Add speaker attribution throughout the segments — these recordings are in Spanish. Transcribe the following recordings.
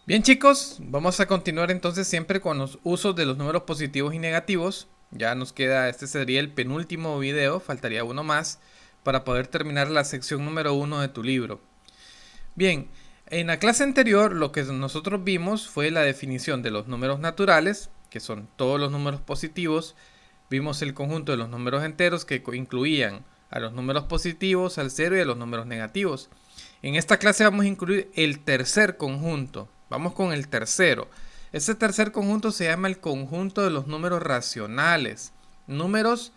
Speaker 1: Bien chicos, vamos a continuar entonces siempre con los usos de los números positivos y negativos. Ya nos queda, este sería el penúltimo video, faltaría uno más para poder terminar la sección número 1 de tu libro. Bien, en la clase anterior lo que nosotros vimos fue la definición de los números naturales, que son todos los números positivos. Vimos el conjunto de los números enteros que incluían a los números positivos, al cero y a los números negativos. En esta clase vamos a incluir el tercer conjunto. Vamos con el tercero. Ese tercer conjunto se llama el conjunto de los números racionales. Números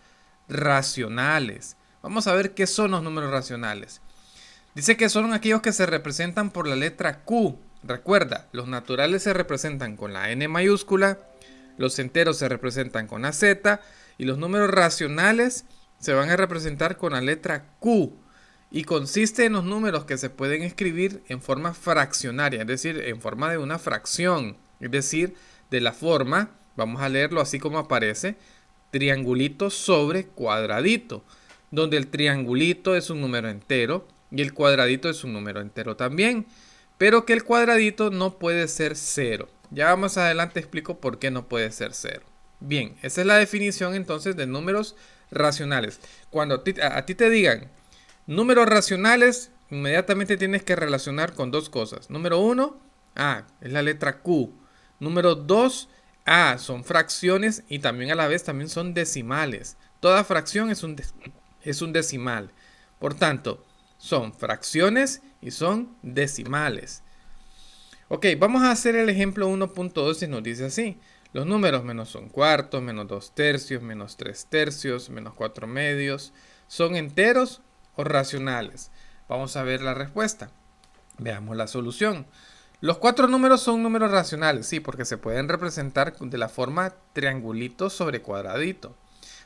Speaker 1: racionales. Vamos a ver qué son los números racionales. Dice que son aquellos que se representan por la letra Q. Recuerda, los naturales se representan con la N mayúscula, los enteros se representan con la Z y los números racionales se van a representar con la letra Q. Y consiste en los números que se pueden escribir en forma fraccionaria, es decir, en forma de una fracción. Es decir, de la forma, vamos a leerlo así como aparece, triangulito sobre cuadradito, donde el triangulito es un número entero y el cuadradito es un número entero también, pero que el cuadradito no puede ser cero. Ya más adelante explico por qué no puede ser cero. Bien, esa es la definición entonces de números racionales. Cuando a ti te digan números racionales, inmediatamente tienes que relacionar con dos cosas. Número uno, es la letra Q. Número dos, son fracciones y también a la vez también son decimales. Toda fracción es un decimal. Por tanto, son fracciones y son decimales. Ok, vamos a hacer el ejemplo 1.2 y nos dice así. Los números menos un cuarto, menos 2 tercios, menos 3 tercios, menos 4 medios, ¿son enteros o racionales? Vamos a ver la respuesta. Veamos la solución. Los cuatro números son números racionales, sí, porque se pueden representar de la forma triangulito sobre cuadradito,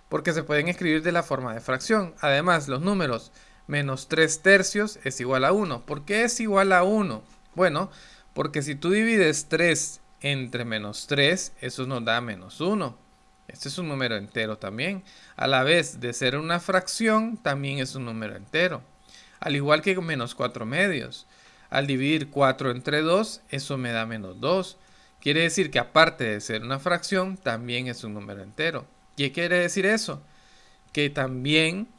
Speaker 1: porque se pueden escribir de la forma de fracción. Además, los números menos 3 tercios es igual a 1. ¿Por qué es igual a 1? Bueno, porque si tú divides 3 entre menos 3, eso nos da menos 1. Este es un número entero también. A la vez de ser una fracción, también es un número entero. Al igual que menos 4 medios. Al dividir 4 entre 2, eso me da menos 2. Quiere decir que aparte de ser una fracción, también es un número entero. ¿Qué quiere decir eso? Que también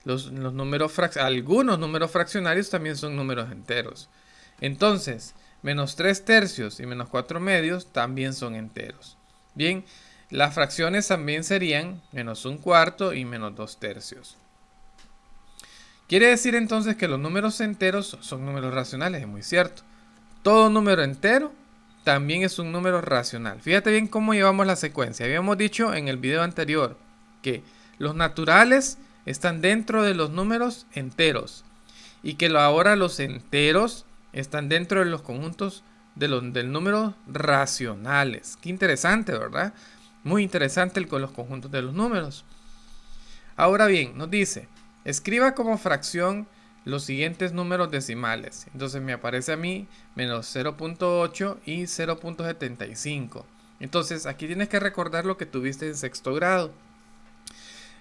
Speaker 1: algunos números fraccionarios también son números enteros. Entonces, menos 3 tercios y menos 4 medios también son enteros. Bien, las fracciones también serían menos un cuarto y menos 2 tercios. Quiere decir entonces que los números enteros son números racionales, es muy cierto. Todo número entero también es un número racional. Fíjate bien cómo llevamos la secuencia. Habíamos dicho en el video anterior que los naturales están dentro de los números enteros y que ahora los enteros están dentro de los conjuntos del número racionales. Qué interesante, ¿verdad? Muy interesante con los conjuntos de los números. Ahora bien, nos dice, escriba como fracción los siguientes números decimales. Entonces me aparece a mí menos 0.8 y 0.75. Entonces aquí tienes que recordar lo que tuviste en sexto grado.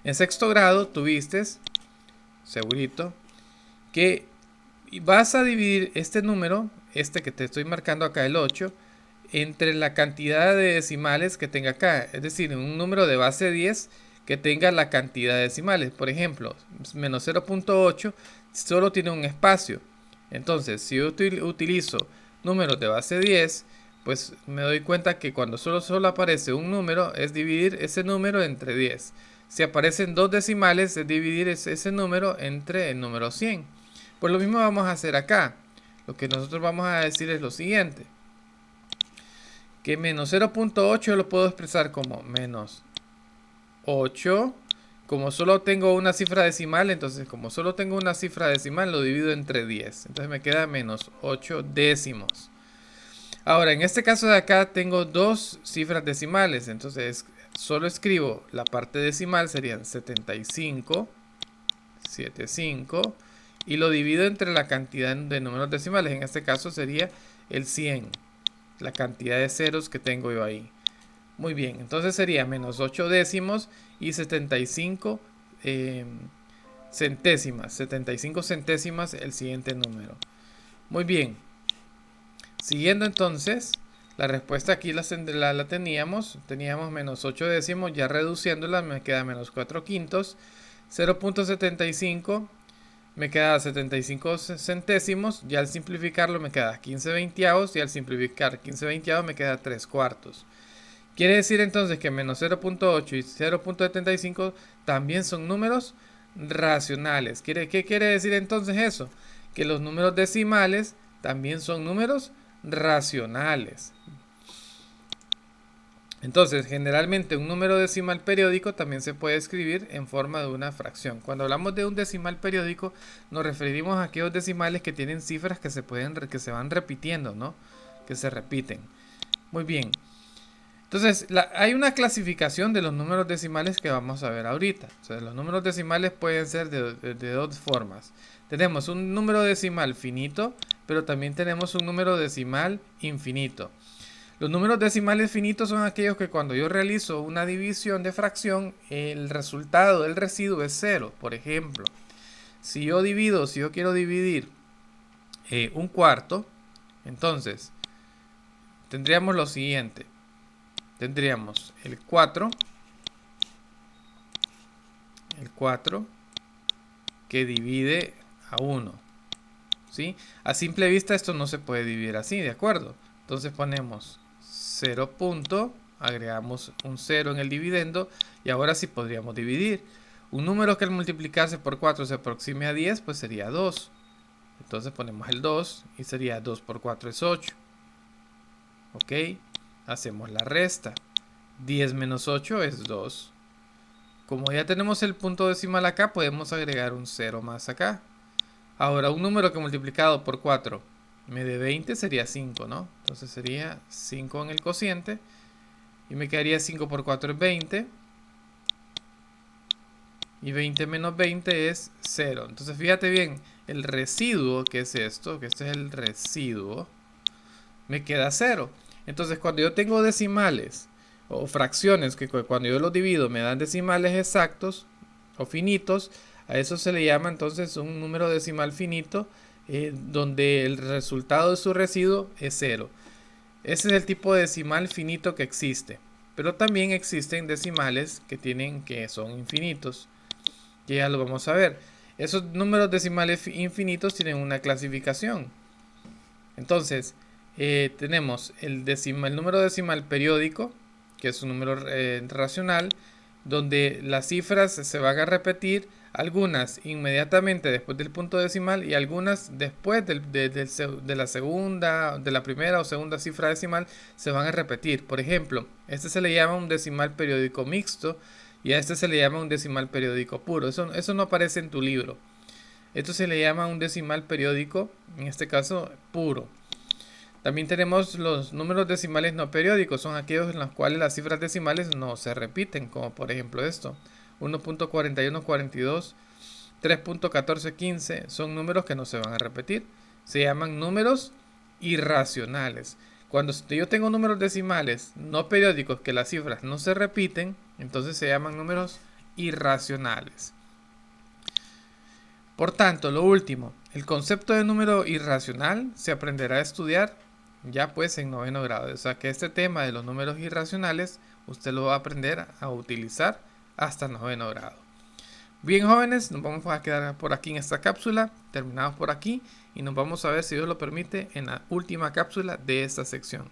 Speaker 1: En sexto grado tuviste, segurito, que vas a dividir este número, este que te estoy marcando acá, el 8, entre la cantidad de decimales que tenga acá. Es decir, un número de base 10 que tenga la cantidad de decimales. Por ejemplo, menos 0.8 solo tiene un espacio. Entonces, si yo utilizo números de base 10, pues me doy cuenta que cuando solo aparece un número, es dividir ese número entre 10. Si aparecen dos decimales, es dividir ese número entre el número 100. Pues lo mismo vamos a hacer acá. Lo que nosotros vamos a decir es lo siguiente. Que menos 0.8 lo puedo expresar como menos 8. Como solo tengo una cifra decimal, entonces como solo tengo una cifra decimal, lo divido entre 10. Entonces me queda menos 8 décimos. Ahora, en este caso de acá tengo dos cifras decimales. Entonces solo escribo la parte decimal, serían 75. Y lo divido entre la cantidad de números decimales. En este caso sería el 100. La cantidad de ceros que tengo yo ahí. Muy bien, entonces sería menos 8 décimos y 75 centésimas. 75 centésimas el siguiente número. Muy bien. Siguiendo entonces, la respuesta aquí la teníamos menos 8 décimos, ya reduciéndola me queda menos 4 quintos, 0.75 me queda 75 centésimos, y al simplificarlo me queda 15 veinteavos, y al simplificar 15 veinteavos me queda 3 cuartos. Quiere decir entonces que menos 0.8 y 0.75 también son números racionales. ¿Qué quiere decir entonces eso? Que los números decimales también son números racionales. Entonces, generalmente un número decimal periódico también se puede escribir en forma de una fracción. Cuando hablamos de un decimal periódico, nos referimos a aquellos decimales que tienen cifras que se van repitiendo, ¿no? Que se repiten. Muy bien. Entonces, hay una clasificación de los números decimales que vamos a ver ahorita. O sea, los números decimales pueden ser de dos formas. Tenemos un número decimal finito, pero también tenemos un número decimal infinito. Los números decimales finitos son aquellos que cuando yo realizo una división de fracción, el resultado del residuo es 0. Por ejemplo, si yo quiero dividir un cuarto, entonces tendríamos lo siguiente. Tendríamos el 4 que divide a 1. ¿Sí? A simple vista esto no se puede dividir así, ¿de acuerdo? Entonces ponemos 0 punto, agregamos un 0 en el dividendo y ahora sí podríamos dividir. Un número que al multiplicarse por 4 se aproxime a 10, pues sería 2. Entonces ponemos el 2 y sería 2 por 4 es 8. Ok, hacemos la resta. 10 menos 8 es 2. Como ya tenemos el punto decimal acá, podemos agregar un 0 más acá. Ahora, un número que multiplicado por 4 me dé 20 sería 5, ¿no? Entonces sería 5 en el cociente. Y me quedaría 5 por 4 es 20. Y 20 menos 20 es 0. Entonces fíjate bien, el residuo, que es esto, que este es el residuo, me queda 0. Entonces cuando yo tengo decimales o fracciones que cuando yo los divido me dan decimales exactos o finitos, a eso se le llama entonces un número decimal finito, donde el resultado de su residuo es 0. Ese es el tipo de decimal finito que existe. Pero también existen decimales que son infinitos, que ya lo vamos a ver. Esos números decimales infinitos tienen una clasificación. Entonces, tenemos el número decimal periódico, que es un número racional, donde las cifras se van a repetir, algunas inmediatamente después del punto decimal y algunas después de la primera o segunda cifra decimal se van a repetir. Por ejemplo, este se le llama un decimal periódico mixto y a este se le llama un decimal periódico puro. Eso no aparece en tu libro. Esto se le llama un decimal periódico, en este caso puro. También tenemos los números decimales no periódicos, son aquellos en los cuales las cifras decimales no se repiten, como por ejemplo esto, 1.4142, 3.1415, son números que no se van a repetir, se llaman números irracionales. Cuando yo tengo números decimales no periódicos que las cifras no se repiten, entonces se llaman números irracionales. Por tanto, lo último, el concepto de número irracional se aprenderá a estudiar ya pues en noveno grado. O sea que este tema de los números irracionales usted lo va a aprender a utilizar hasta noveno grado. Bien, jóvenes, nos vamos a quedar por aquí en esta cápsula, terminamos por aquí y nos vamos a ver, si Dios lo permite, en la última cápsula de esta sección.